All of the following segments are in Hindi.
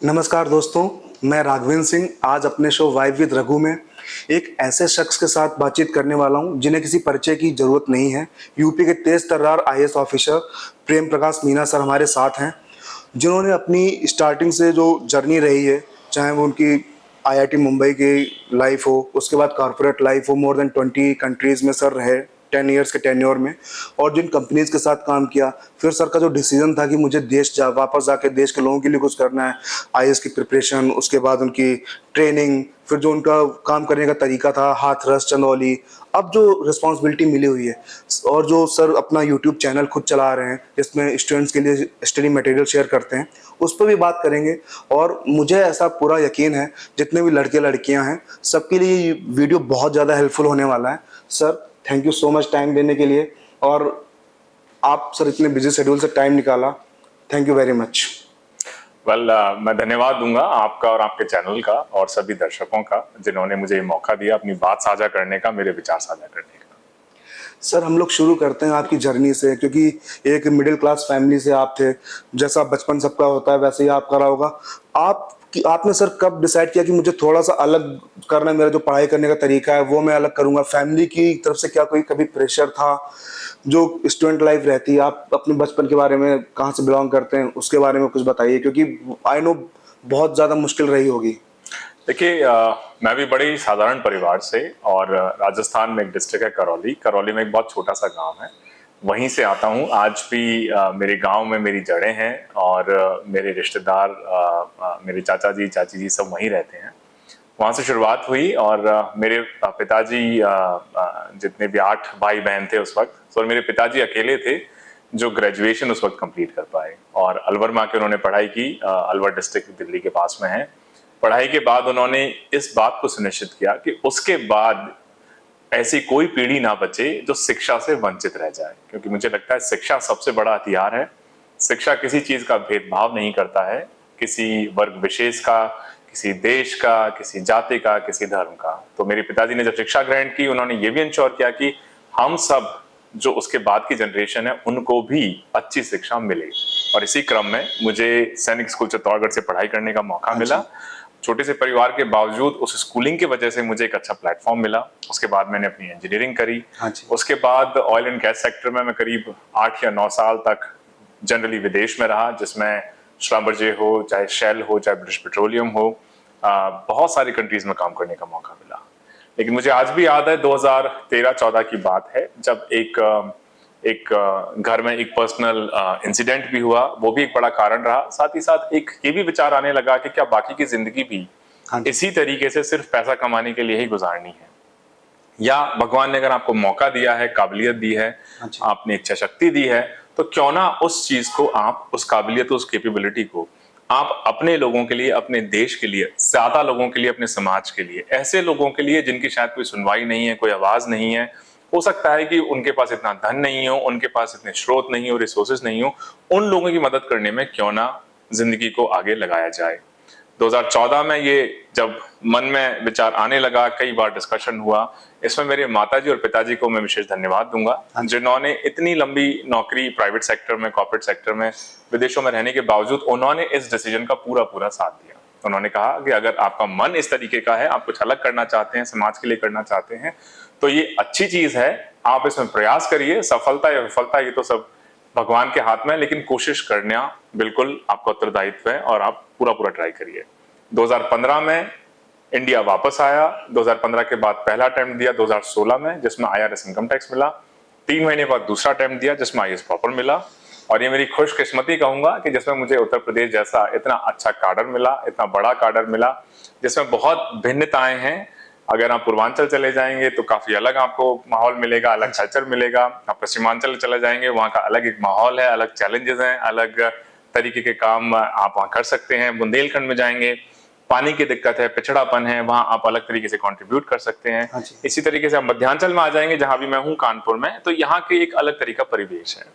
नमस्कार दोस्तों, मैं राघवेंद्र सिंह आज अपने शो वाइब विद रघु में एक ऐसे शख्स के साथ बातचीत करने वाला हूं जिन्हें किसी परिचय की जरूरत नहीं है। यूपी के तेज तर्रार IAS officer Prem Prakash Meena sir हमारे साथ हैं, जिन्होंने अपनी स्टार्टिंग से जो जर्नी रही है, चाहे वो उनकी आईआईटी मुंबई की लाइफ हो, उसके बाद कॉर्पोरेट लाइफ हो, मोर देन 20 कंट्रीज में सर रहे 10 ईयर्स के टेन्योर में, और जिन कंपनीज के साथ काम किया। फिर सर का जो डिसीजन था कि मुझे वापस जाके देश के लोगों के लिए कुछ करना है, आईएएस की प्रिपरेशन, उसके बाद उनकी ट्रेनिंग, फिर जो उनका काम करने का तरीका था, हाथरस चंदौली, अब जो रिस्पॉन्सिबिलिटी मिली हुई है, और जो सर अपना यूट्यूब चैनल खुद चला रहे हैं जिसमें स्टूडेंट्स के लिए स्टडी मटेरियल शेयर करते हैं, उस पर भी बात करेंगे। और मुझे ऐसा पूरा यकीन है जितने भी लड़के लड़कियां हैं सबके लिए ये वीडियो बहुत ज़्यादा हेल्पफुल होने वाला है। Sir thank you so much time देने के लिए, और आप सर इतने बिजी शेड्यूल से टाइम निकाला, थैंक यू वेरी मच। मैं धन्यवाद दूंगा आपका और आपके चैनल का और सभी दर्शकों का जिन्होंने मुझे ये मौका दिया अपनी बात साझा करने का, मेरे विचार साझा करने का। सर हम लोग शुरू करते हैं आपकी जर्नी से, क्योंकि एक मिडिल क्लास फैमिली से आप थे, जैसा बचपन सबका होता है वैसे ही आपका रहा होगा। आपने सर कब डिसाइड किया कि मुझे थोड़ा सा अलग करना है, मेरा जो पढ़ाई करने का तरीका है वो मैं अलग करूंगा? फैमिली की तरफ से क्या कोई कभी प्रेशर था? जो स्टूडेंट लाइफ रहती है, आप अपने बचपन के बारे में, कहाँ से बिलोंग करते हैं, उसके बारे में कुछ बताइए, क्योंकि आई नो बहुत ज़्यादा मुश्किल रही होगी। देखिए, मैं भी बड़े ही साधारण परिवार से, और राजस्थान में एक डिस्ट्रिक्ट है करौली। करौली में एक बहुत छोटा सा गांव है, वहीं से आता हूं। आज भी मेरे गांव में मेरी जड़ें हैं, और मेरे रिश्तेदार, मेरे चाचा जी चाची जी सब वहीं रहते हैं। वहां से शुरुआत हुई, और मेरे पिताजी, जितने भी 8 भाई बहन थे उस वक्त, और मेरे पिताजी अकेले थे जो ग्रेजुएशन उस वक्त कंप्लीट कर पाए, और अलवर में आके उन्होंने पढ़ाई की। अलवर डिस्ट्रिक्ट दिल्ली के पास में है। पढ़ाई के बाद उन्होंने इस बात को सुनिश्चित किया कि उसके बाद ऐसी कोई पीढ़ी ना बचे जो शिक्षा से वंचित रह जाए, क्योंकि मुझे लगता है शिक्षा सबसे बड़ा हथियार है। शिक्षा किसी चीज का भेदभाव नहीं करता है, किसी वर्ग विशेष का, किसी देश का, किसी जाति का, किसी धर्म का। तो मेरे पिताजी ने जब शिक्षा ग्रहण की, उन्होंने ये भी इंश्योर किया कि हम सब जो उसके बाद की जनरेशन है उनको भी अच्छी शिक्षा मिले। और इसी क्रम में मुझे सैनिक स्कूल चित्तौड़गढ़ से पढ़ाई करने का मौका मिला। छोटे से परिवार के बावजूद उस स्कूलिंग की वजह से मुझे एक अच्छा प्लेटफॉर्म मिला। उसके बाद मैंने अपनी इंजीनियरिंग करी। उसके बाद ऑयल एंड गैस सेक्टर में मैं करीब 8 या 9 साल तक जनरली विदेश में रहा, जिसमें श्राम्बरजे हो, चाहे शेल हो, चाहे ब्रिटिश पेट्रोलियम हो, बहुत सारी कंट्रीज में काम करने का मौका मिला। लेकिन मुझे आज भी याद है 2013-14 की बात है, जब एक घर में एक पर्सनल इंसिडेंट भी हुआ। वो भी एक बड़ा कारण रहा। साथ ही साथ एक ये भी विचार आने लगा कि क्या बाकी की जिंदगी भी इसी तरीके से सिर्फ पैसा कमाने के लिए ही गुजारनी है, या भगवान ने अगर आपको मौका दिया है, काबिलियत दी है, आपने इच्छा शक्ति दी है, तो क्यों ना उस चीज को आप, उस काबिलियत, उस कैपेबिलिटी को आप अपने लोगों के लिए, अपने देश के लिए, ज्यादा लोगों के लिए, अपने समाज के लिए, ऐसे लोगों के लिए जिनकी शायद कोई सुनवाई नहीं है, कोई आवाज नहीं है, हो सकता है कि उनके पास इतना धन नहीं हो, उनके पास इतने स्रोत नहीं हो, रिसोर्सेज नहीं हो, उन लोगों की मदद करने में क्यों ना जिंदगी को आगे लगाया जाए। 2014 में ये जब मन में विचार आने लगा, कई बार डिस्कशन हुआ। इसमें मेरे माताजी और पिताजी को मैं विशेष धन्यवाद दूंगा, जिन्होंने इतनी लंबी नौकरी प्राइवेट सेक्टर में, कॉर्पोरेट सेक्टर में, विदेशों में रहने के बावजूद उन्होंने इस डिसीजन का पूरा साथ दिया। उन्होंने कहा कि अगर आपका मन इस तरीके का है, आप कुछ अलग करना चाहते हैं, समाज के लिए करना चाहते हैं, तो ये अच्छी चीज है, आप इसमें प्रयास करिए। सफलता या विफलता ये तो सब भगवान के हाथ में है, लेकिन कोशिश करना बिल्कुल आपका उत्तरदायित्व है, और आप पूरा ट्राई करिए। 2015 में इंडिया वापस आया। 2015 के बाद पहला अटेम्प्ट दिया 2016 में, जिसमें IRS इनकम टैक्स मिला। 3 महीने बाद दूसरा अटेम्प्ट दिया, जिसमें IAS प्रॉपर मिला। और ये मेरी खुशकिस्मती कहूंगा कि जिसमें मुझे उत्तर प्रदेश जैसा इतना अच्छा काडर मिला, इतना बड़ा काडर मिला, जिसमें बहुत भिन्नताएं हैं। अगर आप पूर्वांचल चले जाएंगे तो काफी अलग आपको माहौल मिलेगा, अलग कल्चर मिलेगा। आप पश्चिमांचल चले जाएंगे, वहाँ का अलग एक माहौल है, अलग चैलेंजेस हैं, अलग तरीके के काम आप वहाँ कर सकते हैं। बुंदेलखंड में जाएंगे, पानी की दिक्कत है, पिछड़ापन है, वहाँ आप अलग तरीके से कंट्रीब्यूट कर सकते हैं। इसी तरीके से आप मध्यांचल में आ जाएंगे, जहां भी मैं हूँ कानपुर में, तो यहाँ के एक अलग तरीका परिवेश है।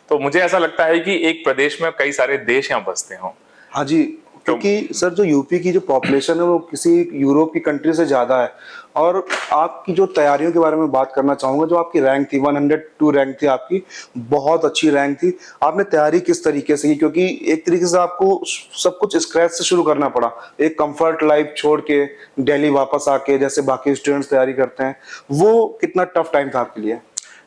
तो मुझे ऐसा लगता है कि एक प्रदेश में कई सारे देश यहाँ बसते हों। हाँ जी, क्योंकि सर जो यूपी की जो पॉपुलेशन है वो किसी यूरोप की कंट्री से ज़्यादा है। और आपकी जो तैयारियों के बारे में बात करना चाहूँगा, जो आपकी रैंक थी 102 रैंक थी आपकी, बहुत अच्छी रैंक थी। आपने तैयारी किस तरीके से की, क्योंकि एक तरीके से आपको सब कुछ स्क्रैच से शुरू करना पड़ा, एक कंफर्ट लाइफ छोड़ के दिल्ली वापस आके जैसे बाकी स्टूडेंट्स तैयारी करते हैं, वो कितना टफ टाइम था आपके लिए?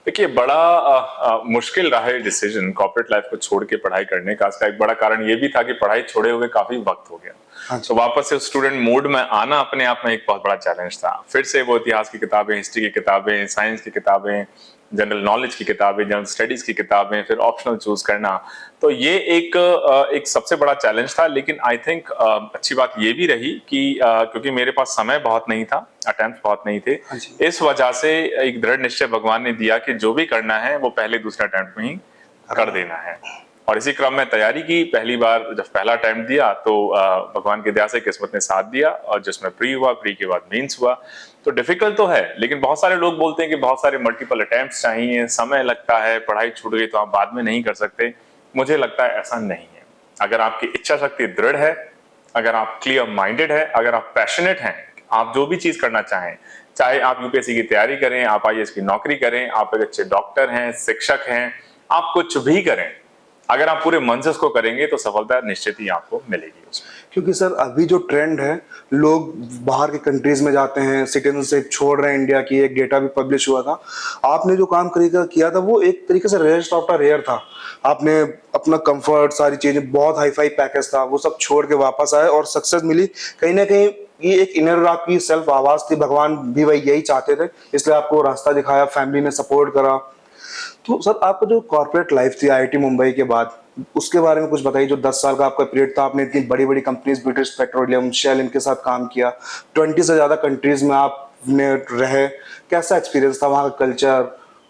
देखिए, बड़ा मुश्किल रहा है डिसीजन कॉर्पोरेट लाइफ को छोड़ के पढ़ाई करने का। इसका एक बड़ा कारण ये भी था कि पढ़ाई छोड़े हुए काफी वक्त हो गया। हाँ तो जी। वापस से स्टूडेंट मोड में आना अपने आप में एक बहुत बड़ा चैलेंज था। फिर से वो इतिहास की किताबें, हिस्ट्री की किताबें, साइंस की किताबें, जनरल नॉलेज की किताबें, जनरल स्टडीज की किताबें, फिर ऑप्शनल चूज करना। तो ये एक सबसे बड़ा चैलेंज था। लेकिन आई थिंक अच्छी बात ये भी रही कि क्योंकि मेरे पास समय बहुत नहीं था, अटेम्प्ट बहुत नहीं थे, हाँ जी। इस वजह से एक दृढ़ निश्चय भगवान ने दिया कि जो भी करना है वो पहले दूसरे अटेम्प्ट में ही कर देना है। और इसी क्रम में तैयारी की। पहली बार जब पहला अटेम्प्ट दिया तो भगवान की दया से किस्मत ने साथ दिया, और जिसमें प्री हुआ, प्री के बाद मेंस हुआ। तो डिफिकल्ट तो है, लेकिन बहुत सारे लोग बोलते हैं कि बहुत सारे मल्टीपल अटेम्प्ट्स चाहिए, समय लगता है, पढ़ाई छूट गई तो आप बाद में नहीं कर सकते। मुझे लगता है ऐसा नहीं है। अगर आपकी इच्छा शक्ति दृढ़ है, अगर आप क्लियर माइंडेड है, अगर आप पैशनेट हैं, आप जो भी चीज करना चाहें, चाहे आप यूपीएससी की तैयारी करें, आप आईएएस की नौकरी करें, आप एक अच्छे डॉक्टर हैं, शिक्षक हैं, आप कुछ भी करें, अगर आप पूरे मन से उसको करेंगे तो सफलता निश्चित ही आपको मिलेगी उसमें। क्योंकि सर अभी जो ट्रेंड है, लोग बाहर के कंट्रीज में जाते हैं, सिटीजनशिप छोड़ रहे हैं इंडिया की, एक डेटा भी पब्लिश हुआ था। आपने जो काम किया था वो एक तरीके से रेयर ऑफ रेयर था। आपने अपना कंफर्ट, सारी चीजें, बहुत हाई फाई पैकेज था, वो सब छोड़ के वापस आए और सक्सेस मिली। कहीं ना कहीं ये एक इनर आपकी सेल्फ आवाज थी, भगवान भी वही यही चाहते थे, इसलिए आपको रास्ता दिखाया, फैमिली ने सपोर्ट करा। तो सर आपका जो कॉर्पोरेट लाइफ थी आईआईटी मुंबई के बाद, उसके बारे में कुछ बताइए। जो 10 साल का आपका पीरियड था, आपने इतनी बड़ी बड़ी कंपनीज, ब्रिटिश पेट्रोलियम, शेल, इनके साथ काम किया, 20 से ज्यादा कंट्रीज में आपने रहे, कैसा एक्सपीरियंस था वहाँ का कल्चर?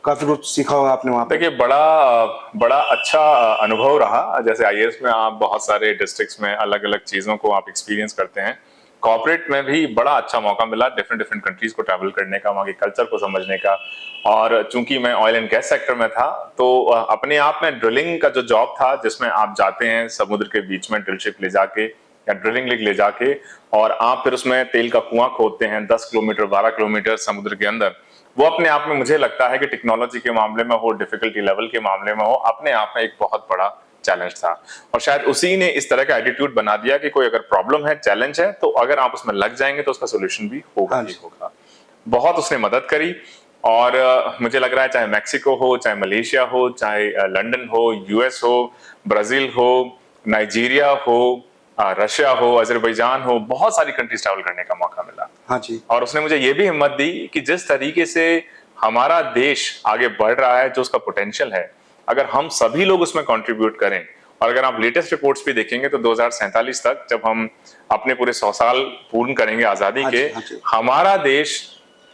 काफी कुछ सीखा होगा आपने वहाँ पे। देखिए, बड़ा बड़ा अच्छा अनुभव रहा। जैसे आईएएस में आप बहुत सारे डिस्ट्रिक्ट्स में अलग अलग चीजों को आप एक्सपीरियंस करते हैं। कॉर्पोरेट में भी बड़ा अच्छा मौका मिला डिफरेंट डिफरेंट कंट्रीज को ट्रैवल करने का, वहाँ के कल्चर को समझने का। और चूंकि मैं ऑयल एंड गैस सेक्टर में था, तो अपने आप में ड्रिलिंग का जो जॉब था, जिसमें आप जाते हैं समुद्र के बीच में ड्रिल शिप ले जाके या ड्रिलिंग रिग ले जाके, और आप फिर उसमें तेल का कुआं खोदते हैं 10 किलोमीटर 12 किलोमीटर समुद्र के अंदर। वो अपने आप में, मुझे लगता है कि टेक्नोलॉजी के मामले में हो, डिफिकल्टी लेवल के मामले में हो, अपने आप में एक बहुत बड़ा चैलेंज था। और शायद उसी ने इस तरह का एटीट्यूड बना दिया कि कोई अगर प्रॉब्लम है, चैलेंज है, तो अगर आप उसमें लग जाएंगे तो उसका सोल्यूशन भी होगा ही होगा। बहुत उसने मदद करी। और मुझे लग रहा है चाहे मैक्सिको हो, चाहे मलेशिया हो, चाहे लंदन हो, यूएस हो, ब्राजील हो, नाइजीरिया हो, रशिया हो, अजरबैजान हो, बहुत सारी कंट्रीज ट्रैवल करने का मौका मिला। हाँ जी। और उसने मुझे ये भी हिम्मत दी कि जिस तरीके से हमारा देश आगे बढ़ रहा है, जो उसका पोटेंशियल है, अगर हम सभी लोग उसमें कंट्रीब्यूट करें, और अगर आप लेटेस्ट रिपोर्ट्स भी देखेंगे तो 2047 तक जब हम अपने पूरे 100 साल पूर्ण करेंगे आजादी हाँ के, जी, हाँ जी। हमारा देश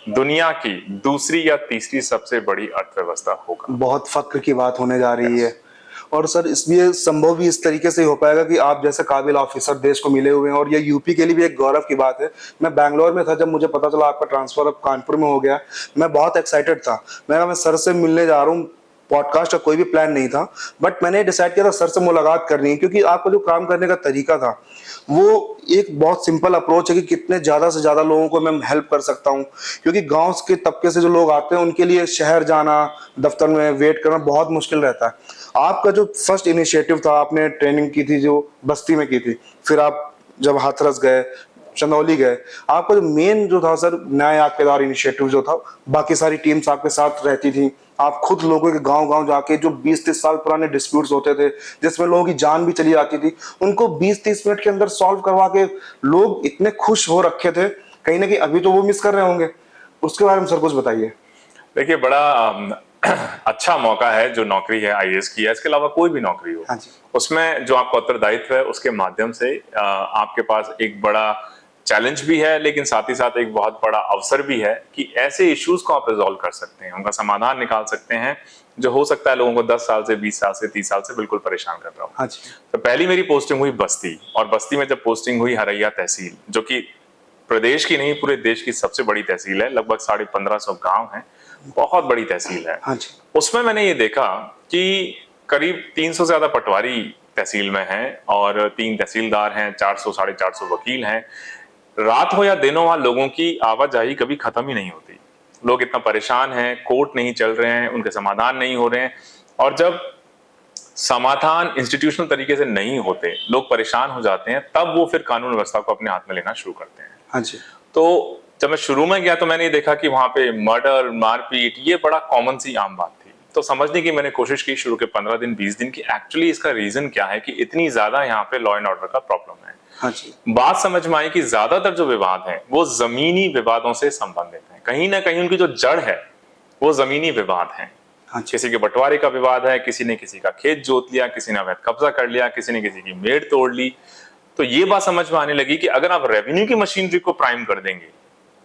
दुनिया की दूसरी या तीसरी सबसे बड़ी अर्थव्यवस्था होगा। बहुत फक्र की बात होने जा रही है। और सर इसलिए संभव भी इस तरीके से ही हो पाएगा कि आप जैसे काबिल ऑफिसर देश को मिले हुए हैं, और ये यूपी के लिए भी एक गौरव की बात है। मैं बैंगलोर में था जब मुझे पता चला आपका ट्रांसफर अब कानपुर में हो गया, मैं बहुत एक्साइटेड था। मैं सर से मिलने जा रहा हूँ, पॉडकास्ट का कोई भी प्लान नहीं था, बट मैंने डिसाइड किया था सर से मुलाकात करनी है, क्योंकि आपका जो काम करने का तरीका था वो एक बहुत सिंपल अप्रोच है कि कितने ज़्यादा से ज़्यादा लोगों को मैं हेल्प कर सकता हूँ। क्योंकि गांव के तबके से जो लोग आते हैं उनके लिए शहर जाना, दफ्तर में वेट करना बहुत मुश्किल रहता है। आपका जो फर्स्ट इनिशिएटिव था, आपने ट्रेनिंग की थी जो बस्ती में की थी, फिर आप जब हाथरस गए, चंदौली गए, आपका जो मेन जो था सर, न्याय आपकेदार इनिशिएटिव जो था, बाकी सारी टीम्स आपके साथ रहती थी, आप खुद लोगों के गांव-गांव जाके जो 20-30 साल पुराने डिस्प्यूट्स होते थे, जिसमें लोगों की जान भी चली जाती थी, उनको 20-30 मिनट के अंदर सॉल्व करवा के लोग इतने खुश हो रखे थे, कहीं ना कहीं अभी तो वो मिस कर रहे होंगे। उसके बारे में सर कुछ बताइए। देखिए, बड़ा अच्छा मौका है जो नौकरी है आईएएस की, है इसके अलावा कोई भी नौकरी हो, हाँ जी। उसमें जो आपका उत्तरदायित्व है उसके माध्यम से आपके पास एक बड़ा चैलेंज भी है, लेकिन साथ ही साथ एक बहुत बड़ा अवसर भी है कि ऐसे इश्यूज को आप रिजॉल्व कर सकते हैं, उनका समाधान निकाल सकते हैं, जो हो सकता है लोगों को 10 साल से, 20 साल से, 30 साल से बिल्कुल परेशान कर रहा हो। हाँ जी। तो पहली मेरी पोस्टिंग हुई बस्ती, और बस्ती में जब पोस्टिंग हुई हरैया तहसील, जो कि प्रदेश की नहीं पूरे देश की सबसे बड़ी तहसील है, लगभग 1550 गांव हैं, बहुत बड़ी तहसील है। हाँ जी। उसमें मैंने ये देखा कि करीब 300 से ज्यादा पटवारी तहसील में हैं और 3 तहसीलदार हैं, 400 साढ़े 400 वकील हैं। रात हो या दिन हो, वहां लोगों की आवाजाही कभी खत्म ही नहीं होती। लोग इतना परेशान हैं, कोर्ट नहीं चल रहे हैं, उनके समाधान नहीं हो रहे हैं, और जब समाधान इंस्टीट्यूशनल तरीके से नहीं होते, लोग परेशान हो जाते हैं, तब वो फिर कानून व्यवस्था को अपने हाथ में लेना शुरू करते हैं। हाँ जी। तो जब मैं शुरू में गया तो मैंने ये देखा कि वहां पे मर्डर, मारपीट, ये बड़ा कॉमन सी आम बात थी। तो समझने की मैंने कोशिश की शुरू के 15 दिन 20 दिन की एक्चुअली इसका रीजन क्या है कि इतनी ज्यादा यहाँ पे लॉ एंड ऑर्डर का प्रॉब्लम है। हाँ जी। बात समझ में आई कि ज्यादातर जो विवाद हैं वो जमीनी विवादों से संबंधित हैं। कहीं ना कहीं उनकी जो जड़ है वो जमीनी विवाद हैं। हाँ जी। किसी के बंटवारे का विवाद है, किसी ने किसी का खेत जोत लिया, किसी ने अवैध कब्जा कर लिया, किसी ने किसी की मेड़ तोड़ ली। तो ये बात समझ में आने लगी कि अगर आप रेवेन्यू की मशीनरी को प्राइम कर देंगे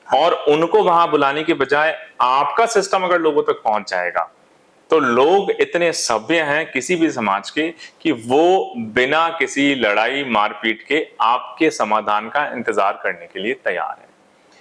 और उनको वहां बुलाने के बजाय आपका सिस्टम अगर लोगों तक पहुंच जाएगा, तो लोग इतने सभ्य हैं किसी भी समाज के कि वो बिना किसी लड़ाई मारपीट के आपके समाधान का इंतजार करने के लिए तैयार है।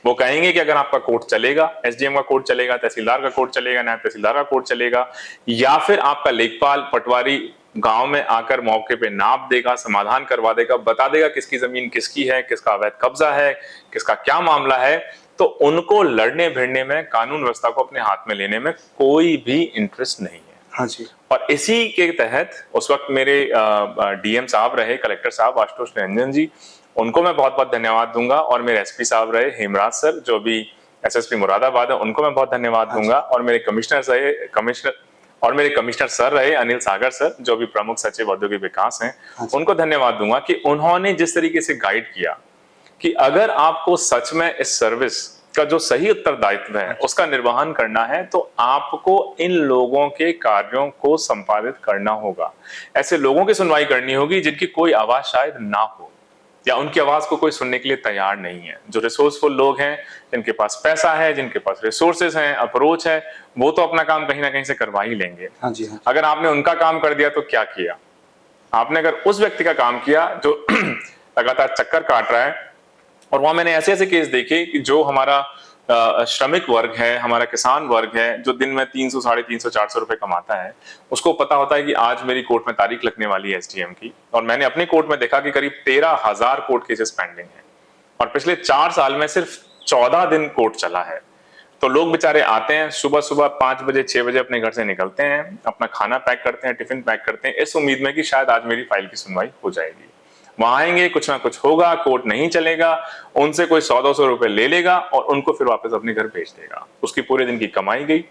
वो कहेंगे कि अगर आपका कोर्ट चलेगा, एसडीएम का कोर्ट चलेगा, तहसीलदार का कोर्ट चलेगा, नायब तहसीलदार का कोर्ट चलेगा, या फिर आपका लेखपाल पटवारी गांव में आकर मौके पे नाप देगा, समाधान करवा देगा, बता देगा किसकी जमीन किसकी है, किसका अवैध कब्जा है, किसका क्या मामला है, तो उनको लड़ने भिड़ने में, कानून व्यवस्था को अपने हाथ में लेने में कोई भी इंटरेस्ट नहीं है। हाँ जी। और इसी के तहत उस वक्त मेरे डीएम साहब रहे, कलेक्टर साहब आशुतोष निरंजन जी, उनको मैं बहुत बहुत धन्यवाद दूंगा, और मेरे एसपी साहब रहे हेमराज सर जो भी एसएसपी मुरादाबाद है, उनको मैं बहुत धन्यवाद दूंगा, और मेरे कमिश्नर सर रहे अनिल सागर सर जो भी प्रमुख सचिव औद्योगिक विकास हैं, उनको धन्यवाद दूंगा कि उन्होंने जिस तरीके से गाइड किया कि अगर आपको सच में इस सर्विस का जो सही उत्तरदायित्व है उसका निर्वहन करना है तो आपको इन लोगों के कार्यों को संपादित करना होगा। ऐसे लोगों की सुनवाई करनी होगी जिनकी कोई आवाज शायद ना हो, या उनकी आवाज को कोई सुनने के लिए तैयार नहीं है। जो रिसोर्सफुल लोग हैं, जिनके पास पैसा है, जिनके पास रिसोर्सेज हैं, अप्रोच है, वो तो अपना काम कहीं ना कहीं से करवा ही लेंगे। हाँ जी। हाँ। अगर आपने उनका काम कर दिया तो क्या किया आपने? अगर उस व्यक्ति का काम किया जो लगातार चक्कर काट रहा है, और वहां मैंने ऐसे ऐसे केस देखे कि जो हमारा श्रमिक वर्ग है, हमारा किसान वर्ग है, जो दिन में 300 साढ़े 300 400 रुपए कमाता है, उसको पता होता है कि आज मेरी कोर्ट में तारीख लगने वाली है एसडीएम की, और मैंने अपने कोर्ट में देखा कि करीब 13,000 कोर्ट केसेस पेंडिंग है, और पिछले 4 साल में सिर्फ 14 दिन कोर्ट चला है। तो लोग बेचारे आते हैं, सुबह सुबह 5 बजे 6 बजे अपने घर से निकलते हैं, अपना खाना पैक करते हैं, टिफिन पैक करते हैं, इस उम्मीद में कि शायद आज मेरी फाइल की सुनवाई हो जाएगी। वहां आएंगे, कुछ ना कुछ होगा, कोर्ट नहीं चलेगा, उनसे कोई 100-200 रुपए ले लेगा और उनको फिर वापस अपने घर भेज देगा। उसकी पूरे दिन की कमाई गई,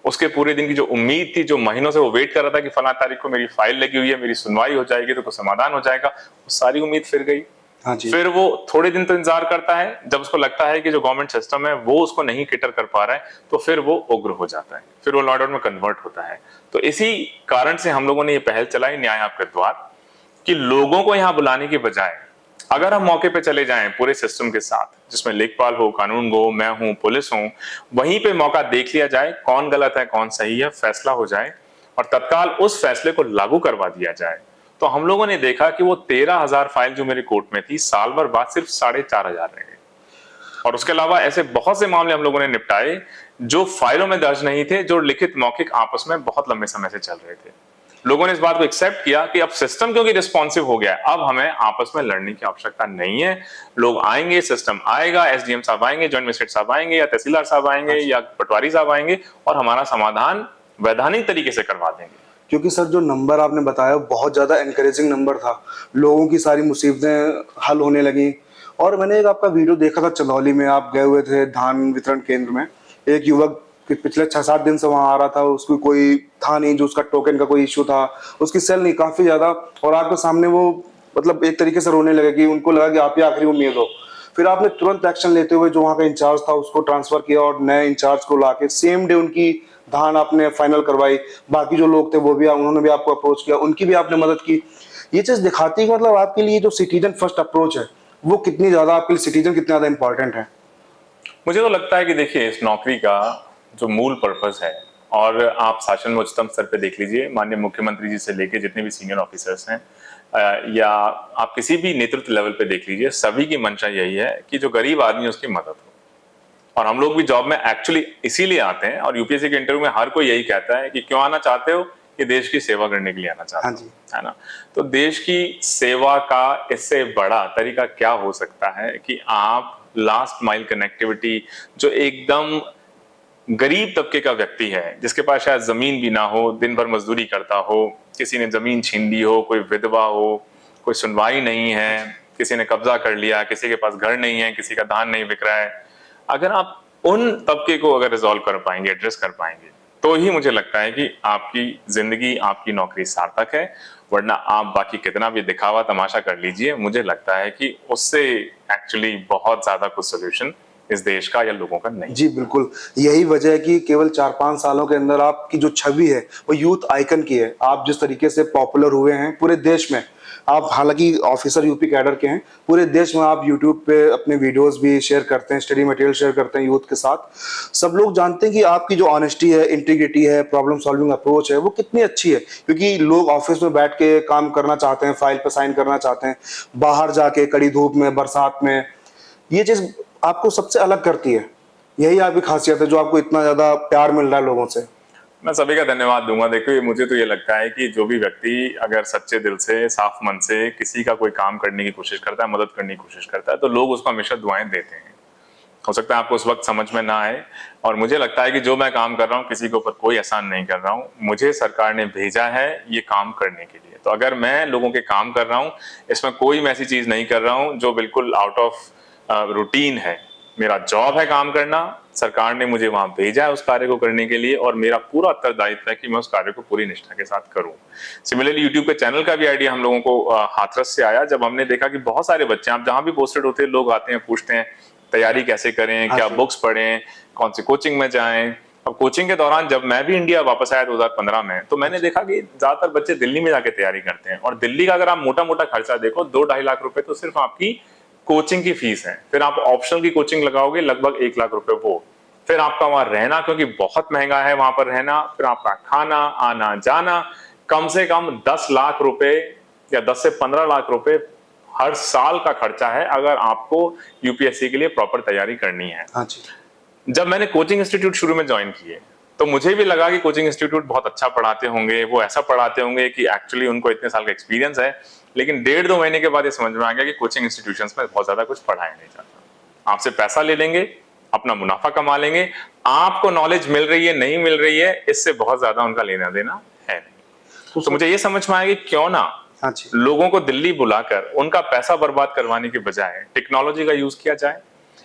उसके पूरे दिन की जो उम्मीद थी, जो महीनों से वो वेट कर रहा था कि फला तारीख को मेरी फाइल लगी हुई है, मेरी सुनवाई हो जाएगी तो कुछ समाधान हो जाएगा, वो सारी उम्मीद फिर गई। हाँ जी। फिर वो थोड़े दिन तो इंतजार करता है, जब उसको लगता है कि जो गवर्नमेंट सिस्टम है वो उसको नहीं कैटर कर पा रहा है, तो फिर वो उग्र हो जाता है, फिर वो लॉ एंड ऑर्डर में कन्वर्ट होता है। तो इसी कारण से हम लोगों ने ये पहल चलाई, न्याय आपके द्वार, कि लोगों को यहाँ बुलाने की बजाय अगर हम मौके पे चले जाएं पूरे सिस्टम के साथ, जिसमें लेखपाल हो, कानून गो, मैं हूं, पुलिस हूं, वहीं पे मौका देख लिया जाए कौन गलत है कौन सही है, फैसला हो जाए और तत्काल उस फैसले को लागू करवा दिया जाए। तो हम लोगों ने देखा कि वो 13,000 फाइल जो मेरे कोर्ट में थी, साल भर बाद सिर्फ 4,500 रह गए। और उसके अलावा ऐसे बहुत से मामले हम लोगों ने निपटाए जो फाइलों में दर्ज नहीं थे, जो लिखित मौखिक आपस में बहुत लंबे समय से चल रहे थे। लोगों ने इस बात को एक्सेप्ट किया कि अब सिस्टम क्योंकि रिस्पॉन्सिव हो गया है, अब हमें आपस में लड़ने की आवश्यकता नहीं है। लोग आएंगे, सिस्टम आएगा, एसडीएम साहब आएंगे, जॉइंट मजिस्ट्रेट साहब आएंगे, या तहसीलदार साहब आएंगे, या पटवारी साहब आएंगे, और हमारा समाधान वैधानिक तरीके से करवा देंगे। क्योंकि सर जो नंबर आपने बताया बहुत ज़्यादा एनकरेजिंग नंबर था, लोगों की सारी मुसीबतें हल होने लगी। और मैंने एक आपका वीडियो देखा था, चंदौली में आप गए हुए थे धान वितरण केंद्र में, एक युवक पिछले 6-7 दिन से वहां आ रहा था, उसको कोई था नहीं, जो उसका टोकन का कोई इश्यू था, उसकी सेल नहीं काफी ज्यादा, और आपके सामने वो मतलब एक तरीके से रोने लगे कि उनको लगा कि आप ही आखिरी उम्मीद हो। फिर आपने तुरंत एक्शन लेते हुए जो वहाँ का इंचार्ज था उसको ट्रांसफर किया और नए इंचार्ज को लाके सेम डे उनकी धान आपने फाइनल करवाई। बाकी जो लोग थे वो भी, उन्होंने भी आपको अप्रोच किया, उनकी भी आपने मदद की। ये चीज दिखाती है कि मतलब आपके लिए जो सिटीजन फर्स्ट अप्रोच है वो कितनी ज्यादा, आपके लिए सिटीजन कितना ज्यादा इंपॉर्टेंट है। मुझे तो लगता है कि देखिए, इस नौकरी का जो मूल पर्पस है, और आप शासन में उच्चतम स्तर पे देख लीजिए, माननीय मुख्यमंत्री जी से लेके जितने भी सीनियर ऑफिसर्स हैं, या आप किसी भी नेतृत्व लेवल पे देख लीजिए, सभी की मंशा यही है कि जो गरीब आदमी है उसकी मदद हो। और हम लोग भी जॉब में एक्चुअली इसीलिए आते हैं, और यूपीएससी के इंटरव्यू में हर कोई यही कहता है कि क्यों आना चाहते हो, कि देश की सेवा करने के लिए आना चाहता हाँ हूँ, जी। है ना। तो देश की सेवा का इससे बड़ा तरीका क्या हो सकता है कि आप लास्ट माइल कनेक्टिविटी, जो एकदम गरीब तबके का व्यक्ति है, जिसके पास शायद जमीन भी ना हो, दिन भर मजदूरी करता हो, किसी ने जमीन छीन ली हो, कोई विधवा हो, कोई सुनवाई नहीं है, किसी ने कब्जा कर लिया, किसी के पास घर नहीं है, किसी का धान नहीं बिक रहा है, अगर आप उन तबके को अगर रिजॉल्व कर पाएंगे, एड्रेस कर पाएंगे, तो ही मुझे लगता है कि आपकी जिंदगी, आपकी नौकरी सार्थक है। वरना आप बाकी कितना भी दिखावा तमाशा कर लीजिए, मुझे लगता है कि उससे एक्चुअली बहुत ज्यादा कुछ सोल्यूशन इस देश का या लोगों का नहीं। जी, बिल्कुल। यही वजह है कि केवल 4-5 सालों के अंदर आपकी जो छवि है, वो यूथ आइकन की है। आप जिस तरीके से पॉपुलर हुए हैं पूरे देश में, आप हालाँकि ऑफिसर यूपी कैडर के हैं, पूरे देश में आप यूट्यूब पे अपने वीडियोज़ भी शेयर करते हैं, स्टडी मटेरियल शेयर करते हैं यूथ के साथ। सब लोग जानते हैं कि आपकी जो ऑनेस्टी है, इंटीग्रिटी है, प्रॉब्लम सॉल्विंग अप्रोच है, वो कितनी अच्छी है। क्योंकि लोग ऑफिस में बैठ के काम करना चाहते हैं, फाइल पे साइन करना चाहते हैं, बाहर जाके कड़ी धूप में, बरसात में, ये चीज़ आपको सबसे अलग करती है। यही आपकी खासियत है जो आपको इतना ज़्यादा प्यार मिल रहा है लोगों से। मैं सभी का धन्यवाद दूंगा। देखिए, मुझे तो ये लगता है कि जो भी व्यक्ति अगर सच्चे दिल से, साफ मन से किसी का कोई काम करने की कोशिश करता है, मदद करने की कोशिश करता है, तो लोग उसको हमेशा दुआएं देते हैं। हो सकता है आपको उस वक्त समझ में ना आए, और मुझे लगता है कि जो मैं काम कर रहा हूँ किसी के ऊपर कोई एहसान नहीं कर रहा हूँ। मुझे सरकार ने भेजा है ये काम करने के लिए, तो अगर मैं लोगों के काम कर रहा हूँ, इसमें कोई मैं ऐसी चीज नहीं कर रहा हूँ जो बिल्कुल आउट ऑफ रूटीन है। मेरा जॉब है काम करना, सरकार ने मुझे वहां भेजा है उस कार्य को करने के लिए, और मेरा पूरा उत्तरदायित्व है कि मैं उस कार्य को पूरी निष्ठा के साथ करूं। सिमिलरली यूट्यूब के चैनल का भी आइडिया हम लोगों को हाथरस से आया, जब हमने देखा कि बहुत सारे बच्चे, आप जहां भी पोस्टेड होते हैं, लोग आते हैं, पूछते हैं तैयारी कैसे करें, क्या बुक्स पढ़ें, कौन सी कोचिंग में जाएं। अब कोचिंग के दौरान जब मैं भी इंडिया वापस आया 2015 में, तो मैंने देखा कि ज्यादातर बच्चे दिल्ली में जाके तैयारी करते हैं, और दिल्ली का अगर आप मोटा मोटा खर्चा देखो, 2-2.5 लाख रुपए तो सिर्फ आपकी कोचिंग की फीस है। फिर आप ऑप्शनल की कोचिंग लगाओगे, लगभग 1 लाख रुपए वो। फिर आपका वहां रहना, क्योंकि बहुत महंगा है वहां पर रहना, फिर आपका खाना, आना जाना, कम से कम 10 लाख रुपए या 10 से 15 लाख रुपए हर साल का खर्चा है, अगर आपको यूपीएससी के लिए प्रॉपर तैयारी करनी है। हाँ जी। जब मैंने कोचिंग इंस्टीट्यूट शुरू में ज्वाइन किए, तो मुझे भी लगा कि कोचिंग इंस्टीट्यूट बहुत अच्छा पढ़ाते होंगे, वो ऐसा पढ़ाते होंगे कि एक्चुअली उनको इतने साल का एक्सपीरियंस है। लेकिन 1.5-2 महीने के बाद ये समझ में आ गया कि कोचिंग इंस्टीट्यूशंस में बहुत ज्यादा कुछ पढ़ाया नहीं जाता। आपसे पैसा ले लेंगे, अपना मुनाफा कमा लेंगे, आपको नॉलेज मिल रही है नहीं मिल रही है, इससे बहुत ज्यादा उनका लेना देना है नहीं। तो मुझे ये समझ में आया कि क्यों ना हाँ जी। लोगों को दिल्ली बुलाकर उनका पैसा बर्बाद करवाने के बजाय टेक्नोलॉजी का यूज किया जाए,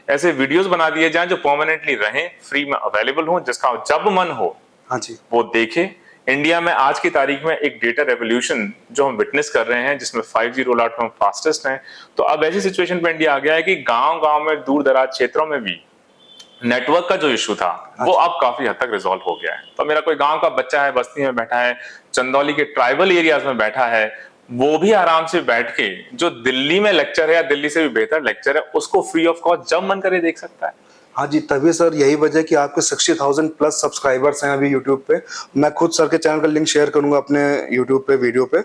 ऐसे वीडियोस बना दिए जाएं जो परमानेंटली रहें, फ्री में अवेलेबल हो, जिसका जब मन हो हाँ जी। वो देखे। इंडिया में आज की तारीख में एक डेटा रेवोल्यूशन जो हम विटनेस कर रहे हैं, जिसमें 5G रोल आउट में फास्टेस्ट हैं, तो अब ऐसी सिचुएशन पे इंडिया आ गया है कि गांव-गांव में, दूर दराज क्षेत्रों में भी नेटवर्क का जो इशू था वो अब काफी हद तक रिजॉल्व हो गया है। तो मेरा कोई गांव का बच्चा है, बस्ती में बैठा है, चंदौली के ट्राइबल एरियाज में बैठा है, वो भी आराम से बैठ के जो दिल्ली में लेक्चर है या दिल्ली से भी बेहतर लेक्चर है, उसको फ्री ऑफ कॉस्ट जब मन करे देख सकता है। हाँ जी, तभी सर यही वजह है कि आपके 60,000 प्लस सब्सक्राइबर्स हैं अभी यूट्यूब पे। मैं खुद सर के चैनल का लिंक शेयर करूंगा अपने यूट्यूब पे, वीडियो पे।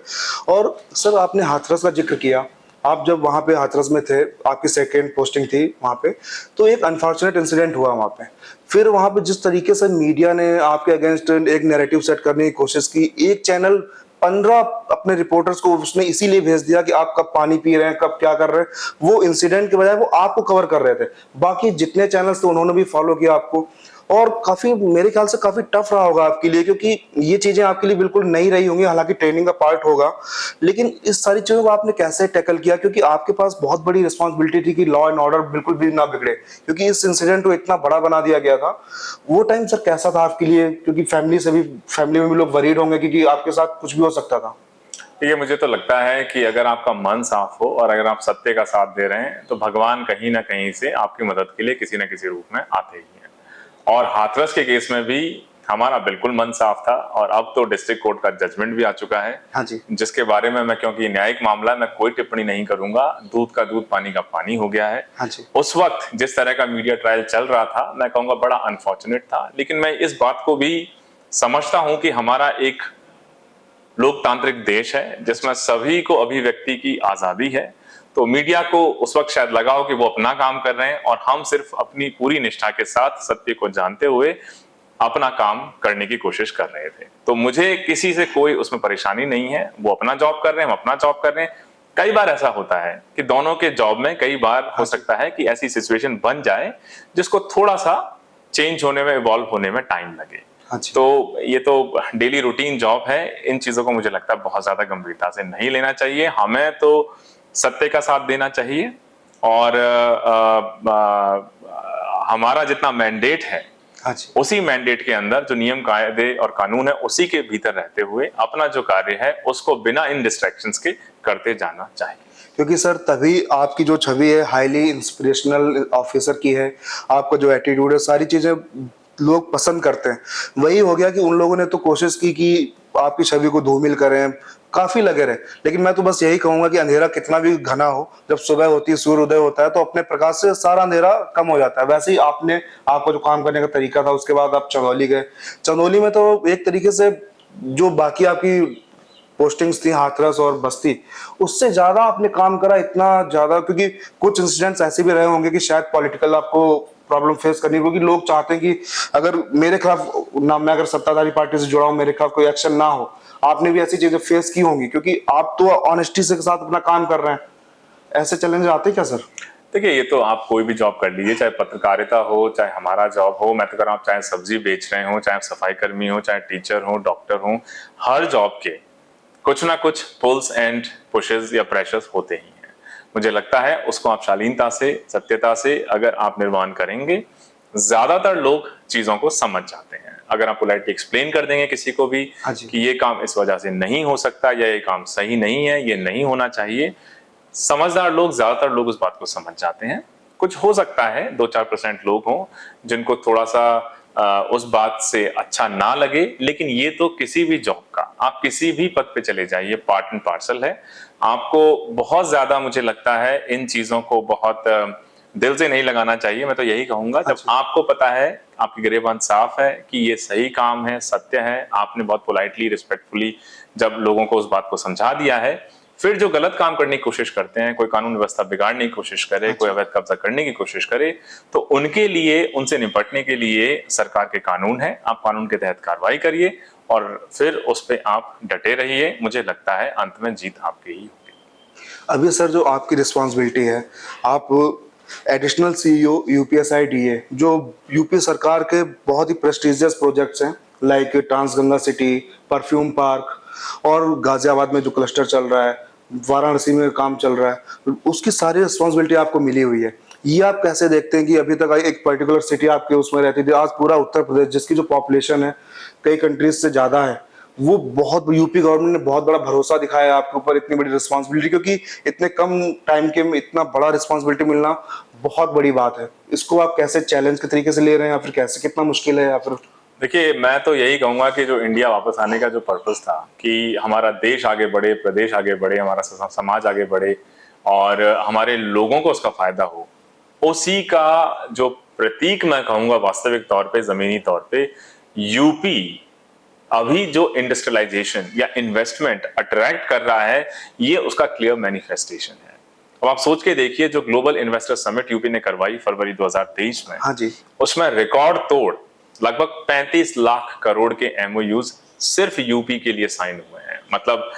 और सर आपने हाथरस का जिक्र किया, आप जब वहाँ पे हाथरस में थे, आपकी सेकेंड पोस्टिंग थी वहाँ पे, तो एक अनफॉर्चुनेट इंसिडेंट हुआ वहाँ पे। फिर वहाँ पे जिस तरीके से मीडिया ने आपके अगेंस्ट एक नैरेटिव सेट करने की कोशिश की, एक चैनल 15 अपने रिपोर्टर्स को उसने इसीलिए भेज दिया कि आप कब पानी पी रहे हैं, कब क्या कर रहे हैं, वो इंसिडेंट के बजाय वो आपको कवर कर रहे थे। बाकी जितने चैनल्स थे उन्होंने भी फॉलो किया आपको, और काफी मेरे ख्याल से काफी टफ रहा होगा आपके लिए, क्योंकि ये चीजें आपके लिए बिल्कुल नई रही होंगी, हालांकि ट्रेनिंग का पार्ट होगा। लेकिन इस सारी चीजों को आपने कैसे टैकल किया, क्योंकि आपके पास बहुत बड़ी रिस्पॉन्सिबिलिटी थी कि लॉ एंड ऑर्डर बिल्कुल भी ना बिगड़े, क्योंकि इस इंसिडेंट को इतना बड़ा बना दिया गया था। वो टाइम सर कैसा था आपके लिए, क्योंकि फैमिली में भी लोग वरीड होंगे क्योंकि आपके साथ कुछ भी हो सकता था। ये मुझे तो लगता है कि अगर आपका मन साफ हो और अगर आप सत्य का साथ दे रहे हैं, तो भगवान कहीं ना कहीं से आपकी मदद के लिए किसी न किसी रूप में आते ही हैं। और हाथरस के केस में भी हमारा बिल्कुल मन साफ था, और अब तो डिस्ट्रिक्ट कोर्ट का जजमेंट भी आ चुका है। हाँ जी। जिसके बारे में मैं, क्योंकि न्यायिक मामला है, मैं कोई टिप्पणी नहीं करूंगा। दूध का दूध, पानी का पानी हो गया है। हाँ जी। उस वक्त जिस तरह का मीडिया ट्रायल चल रहा था, मैं कहूंगा बड़ा अनफॉर्चुनेट था, लेकिन मैं इस बात को भी समझता हूं कि हमारा एक लोकतांत्रिक देश है जिसमें सभी को अभिव्यक्ति की आजादी है। तो मीडिया को उस वक्त शायद लगाओ कि वो अपना काम कर रहे हैं, और हम सिर्फ अपनी पूरी निष्ठा के साथ सत्य को जानते हुए अपना काम करने की कोशिश कर रहे थे। तो मुझे किसी से कोई उसमें परेशानी नहीं है, वो अपना जॉब कर रहे हैं, हम अपना जॉब कर रहे हैं। कई बार ऐसा होता है कि दोनों के जॉब में कई बार हो सकता है कि ऐसी सिचुएशन बन जाए जिसको थोड़ा सा चेंज होने में, इवॉल्व होने में टाइम लगे। हाँ जी। तो ये तो डेली रूटीन जॉब है, इन चीजों को मुझे लगता है बहुत ज्यादा गंभीरता से नहीं लेना चाहिए। हमें तो सत्य का साथ देना चाहिए और हमारा जितना मैंडेट है हाँ जी। उसी मैंडेट के अंदर जो नियम कायदे और कानून है उसी के भीतर रहते हुए अपना जो कार्य है उसको बिना इन डिस्ट्रैक्शंस के करते जाना चाहिए। क्योंकि सर तभी आपकी जो छवि है हाईली इंस्पिरेशनल ऑफिसर की है, आपका जो एटीट्यूड है, सारी चीजें लोग पसंद करते हैं। वही हो गया कि उन लोगों ने तो कोशिश की कि आपकी छवि को धूमिल करें, काफी लगे रहे। लेकिन मैं तो बस यही कहूंगा कि अंधेरा कितना भी घना हो, जब सुबह होती है, सूर्य उदय होता है, तो अपने प्रकाश से सारा अंधेरा कम हो जाता है। वैसे ही आपका जो काम करने का तरीका था, उसके बाद आप चंदौली गए। चंदौली में तो एक तरीके से जो बाकी आपकी पोस्टिंग्स थी हाथरस और बस्ती, उससे ज्यादा आपने काम करा, इतना ज्यादा। क्योंकि कुछ इंसिडेंट्स ऐसे भी रहे होंगे कि शायद पॉलिटिकल आपको प्रॉब्लम फेस करनी होगी। लोग चाहते हैं कि अगर मेरे खिलाफ ना, मैं अगर सत्ताधारी पार्टी से जुड़ा हूं, मेरे खिलाफ कोई एक्शन ना हो। आपने भी ऐसी चीजें फेस की होंगी क्योंकि आप तो ऑनेस्टी से के साथ अपना काम कर रहे हैं। ऐसे चैलेंज आते हैं क्या सर? देखिए, ये तो आप कोई भी जॉब कर लीजिए, चाहे पत्रकारिता हो, चाहे हमारा जॉब हो, मैं तो कह रहा हूँ चाहे सब्जी बेच रहे हो, चाहे सफाई कर्मी हो, चाहे टीचर हो, डॉक्टर हो, हर जॉब के कुछ ना कुछ पुल्स एंड पुशेस या प्रेशर्स होते ही हैं। मुझे लगता है उसको आप शालीनता से, सत्यता से अगर आप निर्माण करेंगे, ज्यादातर लोग चीजों को समझ जाते हैं। अगर आप पोलाइटली एक्सप्लेन कर देंगे किसी को भी हाँ जी। कि ये काम इस वजह से नहीं हो सकता या ये काम सही नहीं है, ये नहीं होना चाहिए, समझदार लोग, ज्यादातर लोग उस बात को समझ जाते हैं। कुछ हो सकता है 2-4% लोग हों जिनको थोड़ा सा उस बात से अच्छा ना लगे, लेकिन ये तो किसी भी जॉब का, आप किसी भी पद पे चले जाइए, पार्ट एंड पार्सल है। आपको बहुत ज्यादा, मुझे लगता है, इन चीजों को बहुत दिल से नहीं लगाना चाहिए। मैं तो यही कहूंगा, जब आपको पता है, आपकी गिरेबान साफ है कि ये सही काम है, सत्य है, आपने बहुत पोलाइटली, रिस्पेक्टफुली जब लोगों को उस बात को समझा दिया है, फिर जो गलत काम करने की कोशिश करते हैं, कोई कानून व्यवस्था बिगाड़ने की कोशिश करे, कोई अवैध कब्जा करने की कोशिश करे, तो उनके लिए, उनसे निपटने के लिए सरकार के कानून है। आप कानून के तहत कार्रवाई करिए और फिर उस पर आप डटे रहिए। मुझे लगता है अंत में जीत आपकी ही होगी। अभी सर जो आपकी रिस्पॉन्सिबिलिटी है, आप एडिशनल सीईओ यूपीएसआईडीए, जो यूपी सरकार के बहुत ही प्रेस्टिजियस प्रोजेक्ट्स हैं, like Trans Ganga city, perfume park, और गाजियाबाद में जो क्लस्टर चल रहा है, वाराणसी में काम चल रहा है, उसकी सारी रिस्पॉन्सिबिलिटी आपको मिली हुई है। ये आप कैसे देखते हैं कि अभी तक एक पर्टिकुलर सिटी आपके उसमें रहती थी, आज पूरा उत्तर प्रदेश, जिसकी जो पॉपुलेशन है कई कंट्रीज से ज्यादा है, वो बहुत, यूपी गवर्नमेंट ने बहुत बड़ा भरोसा दिखाया है आपके ऊपर, इतनी बड़ी रिस्पांसिबिलिटी, क्योंकि इतने कम टाइम के में इतना बड़ा रिस्पांसिबिलिटी मिलना बहुत बड़ी बात है। इसको आप कैसे चैलेंज के तरीके से ले रहे हैं, या फिर कैसे, कितना मुश्किल है, या फिर? देखिए, मैं तो यही कहूंगा कि जो इंडिया वापस आने का जो पर्पस था कि हमारा देश आगे बढ़े, प्रदेश आगे बढ़े, हमारा समाज आगे बढ़े और हमारे लोगों को उसका फायदा हो, उसी का जो प्रतीक मैं कहूंगा वास्तविक तौर पे, जमीनी तौर पे, यूपी अभी जो इंडस्ट्रियलाइजेशन या इन्वेस्टमेंट अट्रैक्ट कर रहा है, ये उसका क्लियर मैनिफेस्टेशन है। अब आप सोच के देखिए, जो ग्लोबल इन्वेस्टर समिट यूपी ने करवाई फरवरी 2023 में, हाँ जी। उसमें रिकॉर्ड तोड़ लगभग 35 लाख करोड़ के एमओयूज सिर्फ यूपी के लिए साइन हुए हैं। मतलब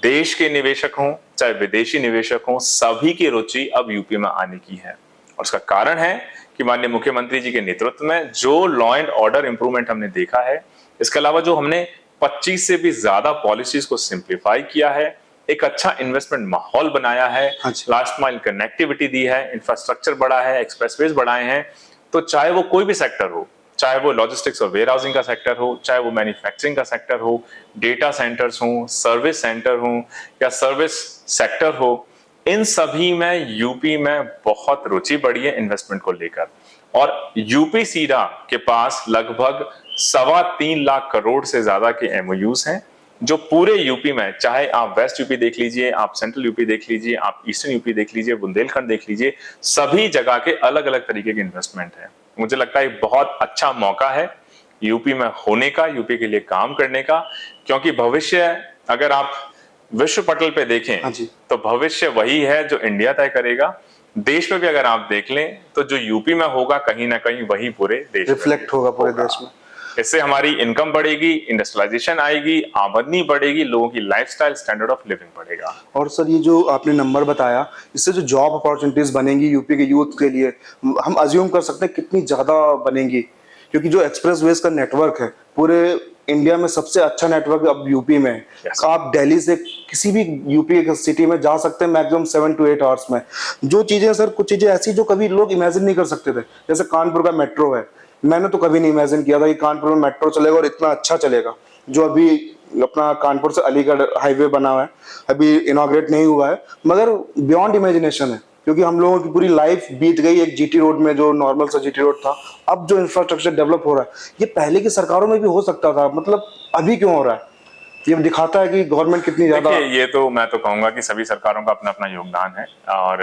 देश के निवेशक हों चाहे विदेशी निवेशक हों, सभी की रुचि अब यूपी में आने की है। और उसका कारण है कि माननीय मुख्यमंत्री जी के नेतृत्व में जो लॉ एंड ऑर्डर इंप्रूवमेंट हमने देखा है, इसके अलावा जो हमने 25 से भी ज्यादा पॉलिसीज को सिंप्लीफाई किया है, एक अच्छा इन्वेस्टमेंट माहौल बनाया है, लास्ट माइल कनेक्टिविटी दी है, इंफ्रास्ट्रक्चर बढ़ा है, एक्सप्रेसवेज बढ़ाए हैं, तो चाहे वो कोई भी सेक्टर हो, चाहे वो लॉजिस्टिक्स और वेयर हाउसिंग का सेक्टर हो, चाहे वो मैन्युफैक्चरिंग का सेक्टर हो, डेटा सेंटर्स हो, सर्विस सेंटर हो या सर्विस सेक्टर हो, इन सभी में यूपी में बहुत रुचि बढ़ी है इन्वेस्टमेंट को लेकर। और यूपी सीडा के पास लगभग 3.25 लाख करोड़ से ज्यादा के एमओयूज हैं, जो पूरे यूपी में, चाहे आप वेस्ट यूपी देख लीजिए, आप सेंट्रल यूपी देख लीजिए, आप ईस्टर्न यूपी देख लीजिए, बुंदेलखंड देख लीजिए, सभी जगह के अलग अलग तरीके के इन्वेस्टमेंट है। मुझे लगता है बहुत अच्छा मौका है यूपी में होने का, यूपी के लिए काम करने का, क्योंकि भविष्य अगर आप विश्व पटल पे देखें तो भविष्य वही है जो इंडिया तय करेगा। देश में भी अगर आप देख लें तो जो यूपी में होगा, कहीं ना कहीं वही पूरे देश रिफ्लेक्ट होगा पूरे देश में। इससे हमारी इनकम बढ़ेगी, इंडस्ट्रियलाइजेशन आएगी, आमदनी बढ़ेगी, लोगों की लाइफस्टाइल स्टैंडर्ड ऑफ लिविंग बढ़ेगा। और सर ये जो आपने नंबर बताया, इससे जो जॉब अपॉर्चुनिटीज बनेंगी यूपी के यूथ के लिए, हम अज्यूम कर सकते हैं कितनी ज़्यादा बनेंगी, क्योंकि जो एक्सप्रेस वेज का नेटवर्क है पूरे इंडिया में सबसे अच्छा नेटवर्क अब यूपी में है। Yes. आप दिल्ली से किसी भी यूपी के सिटी में जा सकते हैं मैक्सिमम 7 to 8 आवर्स में। जो चीज़ें सर, कुछ चीज़ें ऐसी जो कभी लोग इमेजिन नहीं कर सकते थे, जैसे कानपुर का मेट्रो है, मैंने तो कभी नहीं इमेजिन किया था कि कानपुर में मेट्रो चलेगा और इतना अच्छा चलेगा। जो अभी अपना कानपुर से अलीगढ़ हाईवे बना हुआ है, अभी इनॉग्रेट नहीं हुआ है, मगर बियॉन्ड इमेजिनेशन है, क्योंकि हम लोगों की पूरी लाइफ बीत गई एक जीटी रोड में, जो नॉर्मल सा जीटी रोड था। अब जो इंफ्रास्ट्रक्चर डेवलप हो रहा है, ये पहले की सरकारों में भी हो सकता था, मतलब अभी क्यों हो रहा है? ये दिखाता है कि गवर्नमेंट कितनी ज्यादा। देखिए, ये तो मैं तो कहूंगा कि सभी सरकारों का अपना अपना योगदान है, और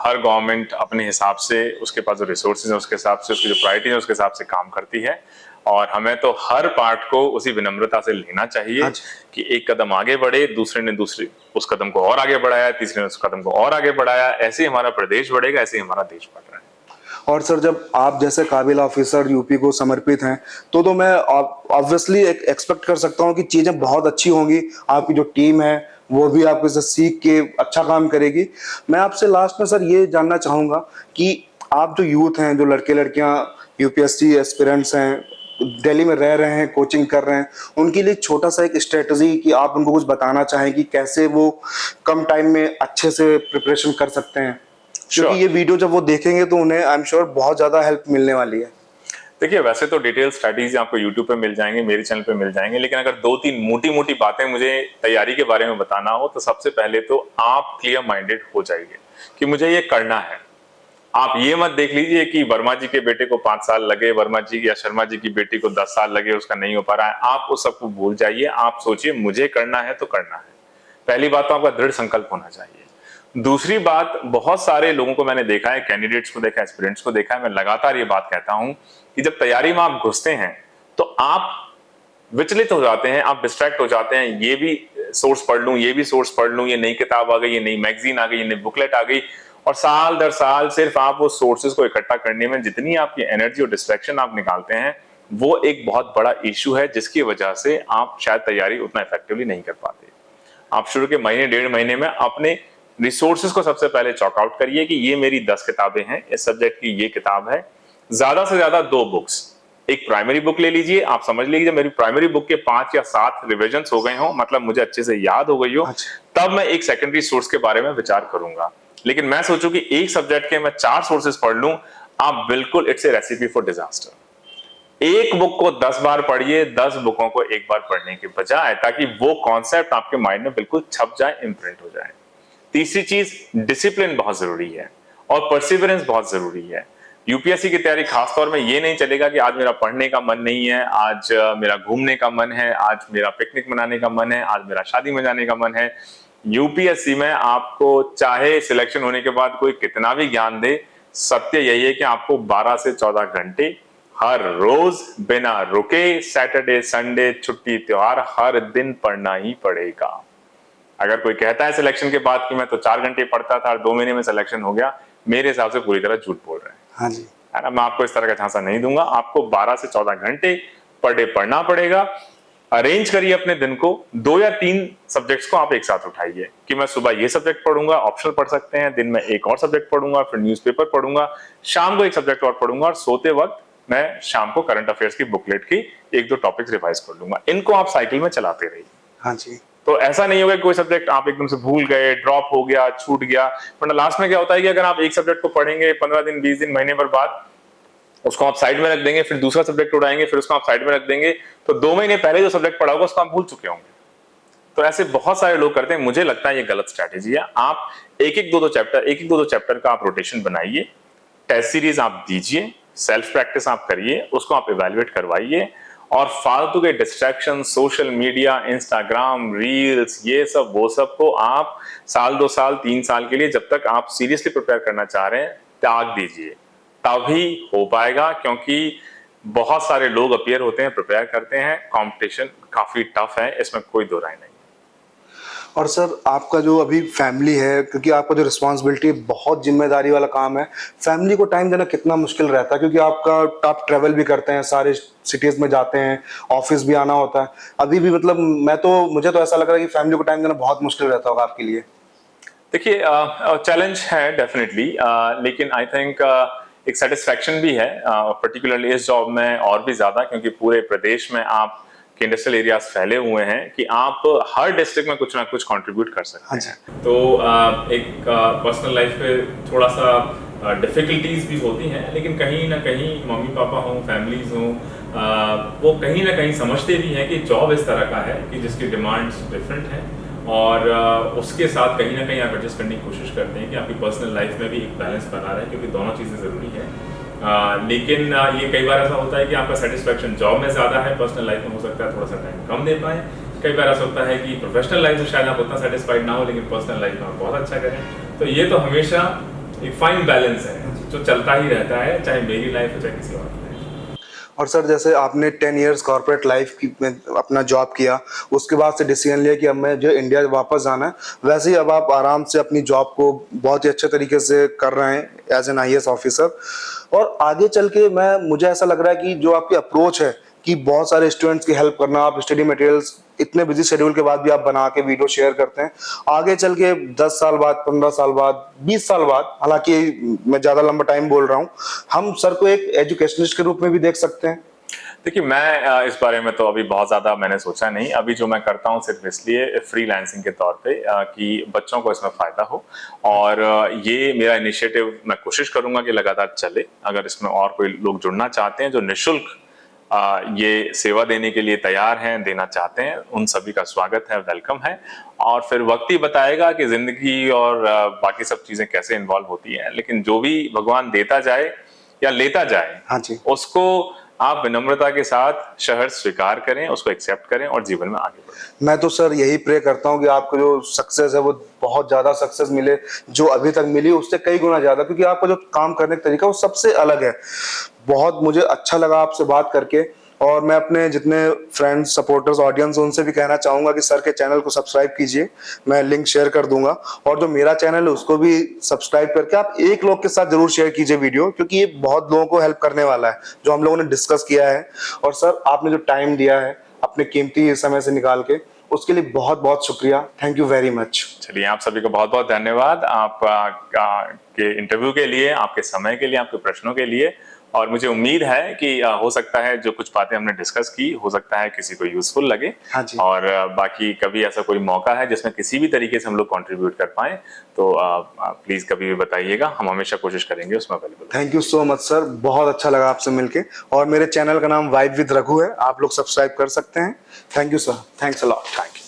हर गवर्नमेंट अपने हिसाब से, उसके पास जो रिसोर्सेज है उसके हिसाब से, उसकी जो प्रायोरिटी है उसके हिसाब से काम करती है। और हमें तो हर पार्ट को उसी विनम्रता से लेना चाहिए कि एक कदम आगे बढ़े, दूसरे ने दूसरे उस कदम को और आगे बढ़ाया, तीसरे ने उस कदम को और आगे बढ़ाया, ऐसे ही हमारा प्रदेश बढ़ेगा, ऐसे ही हमारा देश बढ़ रहा है। और सर, जब आप जैसे काबिल ऑफिसर यूपी को समर्पित हैं, तो मैं ऑब्वियसली एक्सपेक्ट कर सकता हूं कि चीज़ें बहुत अच्छी होंगी। आपकी जो टीम है वो भी आपके से सीख के अच्छा काम करेगी। मैं आपसे लास्ट में सर ये जानना चाहूँगा कि आप जो यूथ हैं, जो लड़के लड़कियां यूपीएससी एस्पिरेंट्स हैं, दिल्ली में रह रहे हैं, कोचिंग कर रहे हैं, उनके लिए छोटा सा एक स्ट्रेटजी कि आप उनको कुछ बताना चाहें कि कैसे वो कम टाइम में अच्छे से प्रिपरेशन कर सकते हैं, क्योंकि ये वीडियो जब वो देखेंगे तो उन्हें आई एम श्योर बहुत ज्यादा हेल्प मिलने वाली है। देखिए, वैसे तो डिटेल स्ट्रैटेजी आपको यूट्यूब पे मिल जाएंगे, मेरे चैनल पे मिल जाएंगे, लेकिन अगर 2-3 मोटी मोटी बातें मुझे तैयारी के बारे में बताना हो, तो सबसे पहले तो आप क्लियर माइंडेड हो जाइए कि मुझे ये करना है। आप ये मत देख लीजिए कि वर्मा जी के बेटे को 5 साल लगे, वर्मा जी या शर्मा जी की बेटी को 10 साल लगे, उसका नहीं हो पा रहा है। आप उस सबको भूल जाइए, आप सोचिए मुझे करना है तो करना है। पहली बात तो आपका दृढ़ संकल्प होना चाहिए। दूसरी बात, बहुत सारे लोगों को मैंने देखा है, कैंडिडेट्स को देखा है, एस्पिरेंट्स को देखा है, मैं लगातार ये बात कहता हूं कि जब तैयारी में आप घुसते हैं तो आप विचलित हो जाते हैं, आप डिस्ट्रैक्ट हो जाते हैं। ये भी सोर्स पढ़ लूं, ये भी सोर्स पढ़ लूं, ये नई किताब आ गई, ये नई मैगजीन आ गई, ये नई बुकलेट आ गई, और साल दर साल सिर्फ आप वो सोर्सेज को इकट्ठा करने में जितनी आपकी एनर्जी और डिस्ट्रैक्शन आप निकालते हैं, वो एक बहुत बड़ा इश्यू है, जिसकी वजह से आप शायद तैयारी उतना इफेक्टिवली नहीं कर पाते। आप शुरू के महीने 1.5 महीने में अपने रिसोर्सेज को सबसे पहले चॉक आउट करिए कि ये मेरी 10 किताबें हैं, इस सब्जेक्ट की ये किताब है, ज्यादा से ज्यादा 2 बुक्स, एक प्राइमरी बुक ले लीजिए। आप समझ लीजिए मेरी प्राइमरी बुक के 5 या 7 रिविजन्स हो गए हों, मतलब मुझे अच्छे से याद हो गई हो, तब मैं एक सेकेंडरी सोर्स के बारे में विचार करूंगा। लेकिन मैं सोचूं कि एक सब्जेक्ट के मैं 4 सोर्सेज पढ़ लूं, आप बिल्कुल, it's a recipe for disaster. एक बुक को 10 बार पढ़िए, 10 बुकों को एक बार पढ़ने के बजाय, ताकि वो कॉन्सेप्ट आपके माइंड में बिल्कुल छप जाए, इंप्रिंट हो जाए। तीसरी चीज, डिसिप्लिन बहुत जरूरी है और परसिवरेंस बहुत जरूरी है। यूपीएससी की तैयारी खासतौर में ये नहीं चलेगा कि आज मेरा पढ़ने का मन नहीं है, आज मेरा घूमने का मन है, आज मेरा पिकनिक मनाने का मन है, आज मेरा शादी में जाने का मन है। यूपीएससी में आपको चाहे सिलेक्शन होने के बाद कोई कितना भी ज्ञान दे, सत्य यही है कि आपको 12 से 14 घंटे हर रोज बिना रुके, सैटरडे संडे छुट्टी त्योहार, हर दिन पढ़ना ही पड़ेगा। अगर कोई कहता है सिलेक्शन के बाद कि मैं तो 4 घंटे पढ़ता था और 2 महीने में सिलेक्शन हो गया, मेरे हिसाब से पूरी तरह झूठ बोल रहे हैं। हाँ जी, है ना, मैं आपको इस तरह का झांसा नहीं दूंगा। आपको 12 से 14 घंटे पर डे पढ़ना पड़ेगा। अरेंज करिए अपने दिन को, 2 या 3 सब्जेक्ट्स को आप एक साथ उठाइए कि मैं सुबह ये सब्जेक्ट पढ़ूंगा, ऑप्शनल पढ़ सकते हैं, दिन में एक और सब्जेक्ट पढ़ूंगा, फिर न्यूज़पेपर पढ़ूंगा, शाम को एक सब्जेक्ट और पढ़ूंगा, और सोते वक्त मैं शाम को करंट अफेयर्स की बुकलेट की 1-2 टॉपिक्स रिवाइज कर लूंगा। इनको आप साइकिल में चलाते रहिए। हाँ जी, तो ऐसा नहीं होगा कि कोई सब्जेक्ट आप एकदम से भूल गए, ड्रॉप हो गया, छूट गया। वरना लास्ट में क्या होता है कि अगर आप एक सब्जेक्ट को पढ़ेंगे 15 दिन, 20 दिन, महीने भर बाद, उसको आप साइड में रख देंगे, फिर दूसरा सब्जेक्ट उड़ाएंगे, फिर उसको आप साइड में रख देंगे, तो 2 महीने पहले जो सब्जेक्ट पढ़ा होगा उसको आप भूल चुके होंगे। तो ऐसे बहुत सारे लोग करते हैं। मुझे लगता है ये गलत स्ट्रैटेजी है। आप एक-एक, दो-दो चैप्टर का आप रोटेशन बनाइए, टेस्ट सीरीज आप दीजिए, सेल्फ प्रैक्टिस आप करिए, उसको आप इवैल्यूएट करवाइए, और फालतू के distraction, social media, Instagram, reels, ये सब वो सब को आप साल, 2 साल, 3 साल के लिए, जब तक आप सीरियसली प्रिपेयर करना चाह रहे हैं, त्याग दीजिए, तभी हो पाएगा। क्योंकि बहुत सारे लोग अपीयर होते हैं, प्रिपेयर करते हैं, कंपटीशन काफी टफ है, इसमें कोई दो राय नहीं। और सर आपका जो अभी फैमिली है, क्योंकि आपका जो रिस्पॉन्सिबिलिटी बहुत जिम्मेदारी वाला काम है, फैमिली को टाइम देना कितना मुश्किल रहता है, क्योंकि आप ट्रैवल भी करते हैं, सारे सिटीज़ में जाते हैं, ऑफिस भी आना होता है। अभी भी मतलब मुझे तो ऐसा लग रहा है कि फैमिली को टाइम देना बहुत मुश्किल रहता होगा आपके लिए। देखिए चैलेंज है डेफिनेटली, लेकिन आई थिंक एक सेटिस्फैक्शन भी है, पर्टिकुलरली इस जॉब में और भी ज़्यादा, क्योंकि पूरे प्रदेश में आप के इंडस्ट्रियल एरियाज फैले हुए हैं कि आप हर डिस्ट्रिक्ट में कुछ ना कुछ कंट्रीब्यूट कर सकते हैं। तो एक पर्सनल लाइफ पे थोड़ा सा डिफिकल्टीज भी होती हैं, लेकिन कहीं ना कहीं मम्मी पापा हों, फैमिलीज हों, वो कहीं ना कहीं समझते भी हैं कि जॉब इस तरह का है कि जिसकी डिमांड्स डिफरेंट हैं, और उसके साथ कहीं ना कहीं आप एडजस्ट करने की कोशिश करते हैं कि आपकी पर्सनल लाइफ में भी एक बैलेंस बना रहे, क्योंकि दोनों चीज़ें ज़रूरी है। लेकिन ये कई बार ऐसा होता है कि आपका सेटिस्फैक्शन जॉब में ज़्यादा है, पर्सनल लाइफ में हो सकता है थोड़ा सा टाइम कम दे पाएँ। कई बार ऐसा होता है कि प्रोफेशनल लाइफ में शायद आप उतना सेटिस्फाइड ना हो, लेकिन पर्सनल लाइफ में आप बहुत अच्छा करें। तो ये तो हमेशा एक फाइन बैलेंस है जो चलता ही रहता है, चाहे मेरी लाइफ हो चाहे किसी और की। और सर जैसे आपने 10 इयर्स कॉर्पोरेट लाइफ में अपना जॉब किया, उसके बाद से डिसीजन लिया कि अब मैं जो इंडिया वापस जाना है, वैसे ही अब आप आराम से अपनी जॉब को बहुत ही अच्छे तरीके से कर रहे हैं एज एन IAS ऑफिसर। और आगे चल के मुझे ऐसा लग रहा है कि जो आपकी अप्रोच है कि बहुत सारे स्टूडेंट्स की हेल्प करना, आप स्टडी मटेरियल्स इतने बिजी शेड्यूल के बाद भी आप बना के वीडियो शेयर करते हैं, आगे चल के 10 साल बाद, 15 साल बाद, 20 साल बाद, हालांकि मैं ज़्यादा लंबा टाइम बोल रहा हूँ, हम सर को एक एजुकेशनिस्ट के रूप में भी देख सकते हैं। देखिए मैं इस बारे में तो अभी बहुत ज़्यादा मैंने सोचा नहीं। अभी जो मैं करता हूँ सिर्फ इसलिए फ्रीलांसिंग के तौर पे कि बच्चों को इसमें फ़ायदा हो, और ये मेरा इनिशिएटिव मैं कोशिश करूँगा कि लगातार चले। अगर इसमें और कोई लोग जुड़ना चाहते हैं जो निःशुल्क ये सेवा देने के लिए तैयार हैं, देना चाहते हैं, उन सभी का स्वागत है, वेलकम है। और फिर वक्त ही बताएगा कि ज़िंदगी और बाकी सब चीज़ें कैसे इन्वॉल्व होती हैं, लेकिन जो भी भगवान देता जाए या लेता जाए, हाँ जी, उसको आप विनम्रता के साथ शहर स्वीकार करें, उसको एक्सेप्ट करें और जीवन में आगे बढ़ें। मैं तो सर यही प्रे करता हूँ कि आपको जो सक्सेस है वो बहुत ज़्यादा सक्सेस मिले, जो अभी तक मिली उससे कई गुना ज़्यादा, क्योंकि आपका जो काम करने का तरीका वो सबसे अलग है। बहुत मुझे अच्छा लगा आपसे बात करके, और मैं अपने जितने फ्रेंड्स, सपोर्टर्स, ऑडियंस उनसे भी कहना चाहूँगा कि सर के चैनल को सब्सक्राइब कीजिए, मैं लिंक शेयर कर दूंगा, और जो मेरा चैनल है उसको भी सब्सक्राइब करके आप एक लोग के साथ जरूर शेयर कीजिए वीडियो, क्योंकि ये बहुत लोगों को हेल्प करने वाला है जो हम लोगों ने डिस्कस किया है। और सर आपने जो टाइम दिया है अपने कीमती समय से निकाल के, उसके लिए बहुत बहुत शुक्रिया। Thank you very much. चलिए, आप सभी को बहुत बहुत धन्यवाद आप के इंटरव्यू के लिए, आपके समय के लिए, आपके प्रश्नों के लिए। और मुझे उम्मीद है कि हो सकता है जो कुछ बातें हमने डिस्कस की, हो सकता है किसी को यूजफुल लगे। हाँ जी। और बाकी कभी ऐसा कोई मौका है जिसमें किसी भी तरीके से हम लोग कंट्रीब्यूट कर पाएं, तो प्लीज कभी भी बताइएगा, हम हमेशा कोशिश करेंगे उसमें available. Thank you so much sir, बहुत अच्छा लगा आपसे मिलके। और मेरे चैनल का नाम वाइब विद रघु है, आप लोग सब्सक्राइब कर सकते हैं। Thank you sir, thanks a lot. Thank you.